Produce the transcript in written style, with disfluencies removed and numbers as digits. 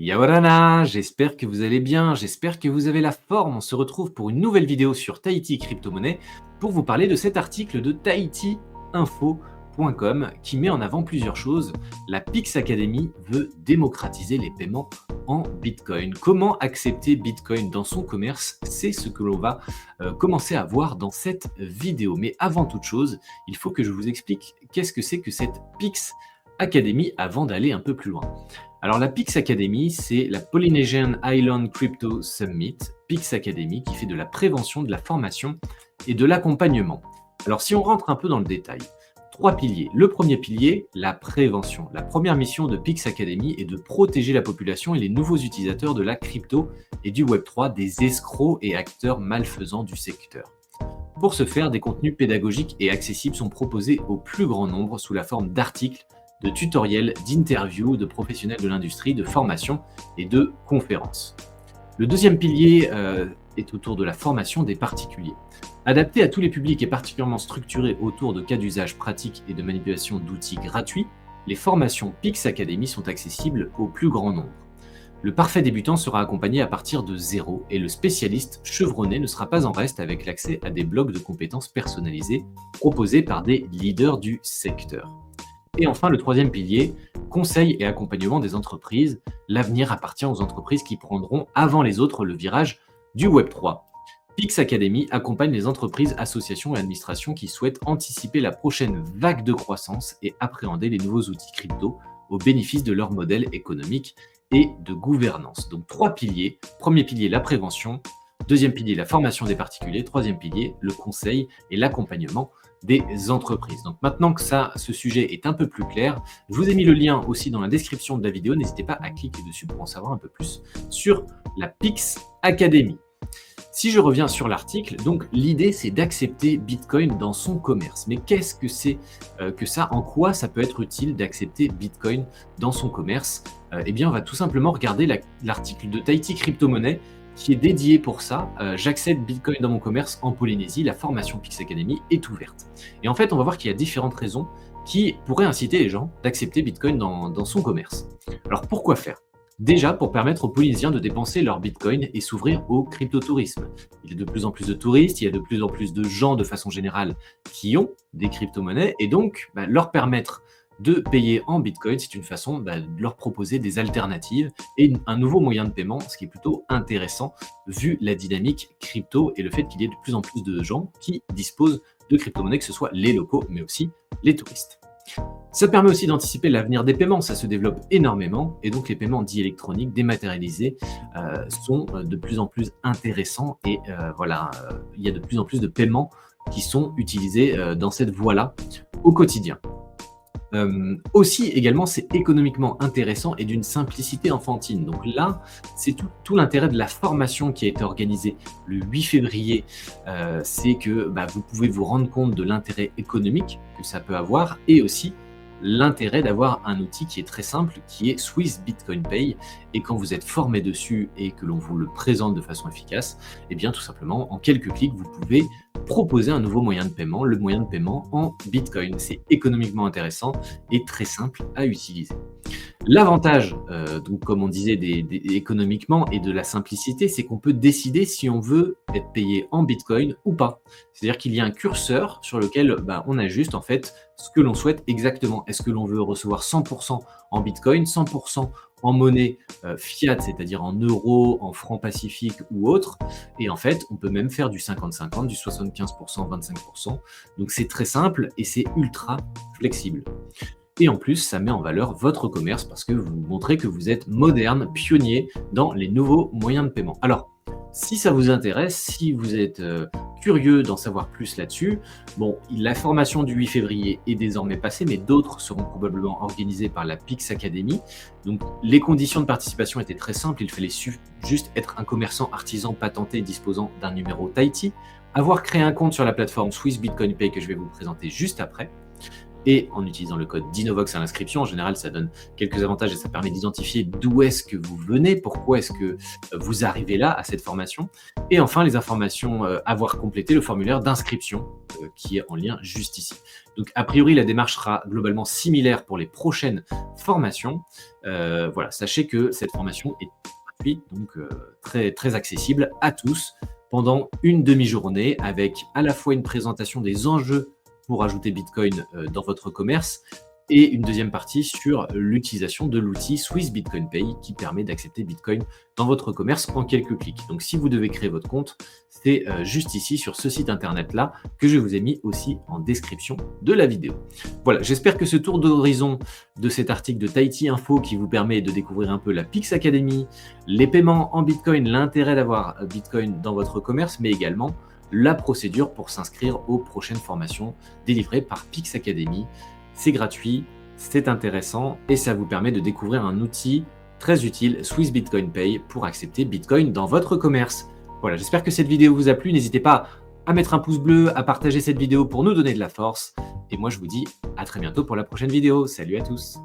Yawarana, j'espère que vous allez bien, j'espère que vous avez la forme. On se retrouve pour une nouvelle vidéo sur Tahiti Crypto-Monnaie pour vous parler de cet article de tahitiinfo.com qui met en avant plusieurs choses. La Pix Academy veut démocratiser les paiements en Bitcoin. Comment accepter Bitcoin dans son commerce? C'est ce que l'on va commencer à voir dans cette vidéo. Mais avant toute chose, il faut que je vous explique qu'est-ce que c'est que cette Pix Academy avant d'aller un peu plus loin. Alors la Pix Academy, c'est la Polynesian Island Crypto Summit, Pix Academy, qui fait de la prévention, de la formation et de l'accompagnement. Alors si on rentre un peu dans le détail, 3 piliers. Le premier pilier, la prévention. La première mission de Pix Academy est de protéger la population et les nouveaux utilisateurs de la crypto et du Web3 des escrocs et acteurs malfaisants du secteur. Pour ce faire, des contenus pédagogiques et accessibles sont proposés au plus grand nombre sous la forme d'articles, de tutoriels, d'interviews de professionnels de l'industrie, de formation et de conférences. Le deuxième pilier est autour de la formation des particuliers. Adapté à tous les publics et particulièrement structuré autour de cas d'usage pratiques et de manipulation d'outils gratuits, les formations Pix Academy sont accessibles au plus grand nombre. Le parfait débutant sera accompagné à partir de zéro et le spécialiste chevronné ne sera pas en reste avec l'accès à des blocs de compétences personnalisés proposés par des leaders du secteur. Et enfin, le troisième pilier, conseil et accompagnement des entreprises. L'avenir appartient aux entreprises qui prendront avant les autres le virage du Web3. Pix Academy accompagne les entreprises, associations et administrations qui souhaitent anticiper la prochaine vague de croissance et appréhender les nouveaux outils crypto au bénéfice de leur modèle économique et de gouvernance. Donc 3 piliers. Premier pilier, la prévention. Deuxième pilier, la formation des particuliers. Troisième pilier, le conseil et l'accompagnement des entreprises. Donc maintenant que ce sujet est un peu plus clair, je vous ai mis le lien aussi dans la description de la vidéo. N'hésitez pas à cliquer dessus pour en savoir un peu plus sur la Pix Academy. Si je reviens sur l'article, donc l'idée c'est d'accepter Bitcoin dans son commerce. Mais qu'est-ce que c'est que ça? En quoi ça peut être utile d'accepter Bitcoin dans son commerce? Eh bien, on va tout simplement regarder l'article de Tahiti Crypto-Monnaie qui est dédié pour ça. J'accepte Bitcoin dans mon commerce en Polynésie. La formation Pix Academy est ouverte. Et en fait, on va voir qu'il y a différentes raisons qui pourraient inciter les gens d'accepter Bitcoin dans son commerce. Alors, pourquoi faire? Déjà, pour permettre aux Polynésiens de dépenser leur Bitcoin et s'ouvrir au cryptotourisme. Il y a de plus en plus de touristes, il y a de plus en plus de gens de façon générale qui ont des crypto-monnaies et donc leur permettre de payer en Bitcoin, c'est une façon de leur proposer des alternatives et un nouveau moyen de paiement, ce qui est plutôt intéressant vu la dynamique crypto et le fait qu'il y ait de plus en plus de gens qui disposent de crypto-monnaies, que ce soit les locaux, mais aussi les touristes. Ça permet aussi d'anticiper l'avenir des paiements, ça se développe énormément et donc les paiements dits électroniques dématérialisés sont de plus en plus intéressants et il y a de plus en plus de paiements qui sont utilisés dans cette voie-là au quotidien. Aussi, également, c'est économiquement intéressant et d'une simplicité enfantine. Donc là, c'est tout l'intérêt de la formation qui a été organisée le 8 février. C'est que vous pouvez vous rendre compte de l'intérêt économique que ça peut avoir et aussi l'intérêt d'avoir un outil qui est très simple, qui est Swiss Bitcoin Pay. Et quand vous êtes formé dessus et que l'on vous le présente de façon efficace, eh bien tout simplement, en quelques clics, vous pouvez proposer un nouveau moyen de paiement, le moyen de paiement en Bitcoin. C'est économiquement intéressant et très simple à utiliser. L'avantage, donc comme on disait économiquement et de la simplicité, c'est qu'on peut décider si on veut être payé en Bitcoin ou pas. C'est-à-dire qu'il y a un curseur sur lequel on ajuste en fait ce que l'on souhaite exactement. Est-ce que l'on veut recevoir 100% en Bitcoin, 100% en monnaie fiat, c'est-à-dire en euros, en francs pacifiques ou autre. Et en fait, on peut même faire du 50-50, du 75%, 25%. Donc c'est très simple et c'est ultra flexible. Et en plus, ça met en valeur votre commerce parce que vous montrez que vous êtes moderne, pionnier dans les nouveaux moyens de paiement. Alors, si ça vous intéresse, si vous êtes curieux d'en savoir plus là-dessus, la formation du 8 février est désormais passée, mais d'autres seront probablement organisées par la Pix Academy. Donc, les conditions de participation étaient très simples. Il fallait juste être un commerçant artisan patenté disposant d'un numéro Tahiti, avoir créé un compte sur la plateforme Swiss Bitcoin Pay que je vais vous présenter juste après, et en utilisant le code Dinovox à l'inscription. En général, ça donne quelques avantages et ça permet d'identifier d'où est-ce que vous venez, pourquoi est-ce que vous arrivez là à cette formation. Et enfin, les informations avoir complété le formulaire d'inscription qui est en lien juste ici. Donc, a priori, la démarche sera globalement similaire pour les prochaines formations. Voilà, sachez que cette formation est gratuite, donc très, très accessible à tous pendant une demi-journée avec à la fois une présentation des enjeux pour ajouter Bitcoin dans votre commerce et une deuxième partie sur l'utilisation de l'outil Swiss Bitcoin Pay qui permet d'accepter Bitcoin dans votre commerce en quelques clics. Donc si vous devez créer votre compte, c'est juste ici sur ce site internet-là que je vous ai mis aussi en description de la vidéo. Voilà, j'espère que ce tour d'horizon de cet article de Tahiti Info qui vous permet de découvrir un peu la Pix Academy, les paiements en Bitcoin, l'intérêt d'avoir Bitcoin dans votre commerce, mais également la procédure pour s'inscrire aux prochaines formations délivrées par Pix Academy. C'est gratuit, c'est intéressant et ça vous permet de découvrir un outil très utile, Swiss Bitcoin Pay, pour accepter Bitcoin dans votre commerce. Voilà, j'espère que cette vidéo vous a plu. N'hésitez pas à mettre un pouce bleu, à partager cette vidéo pour nous donner de la force. Et moi, je vous dis à très bientôt pour la prochaine vidéo. Salut à tous!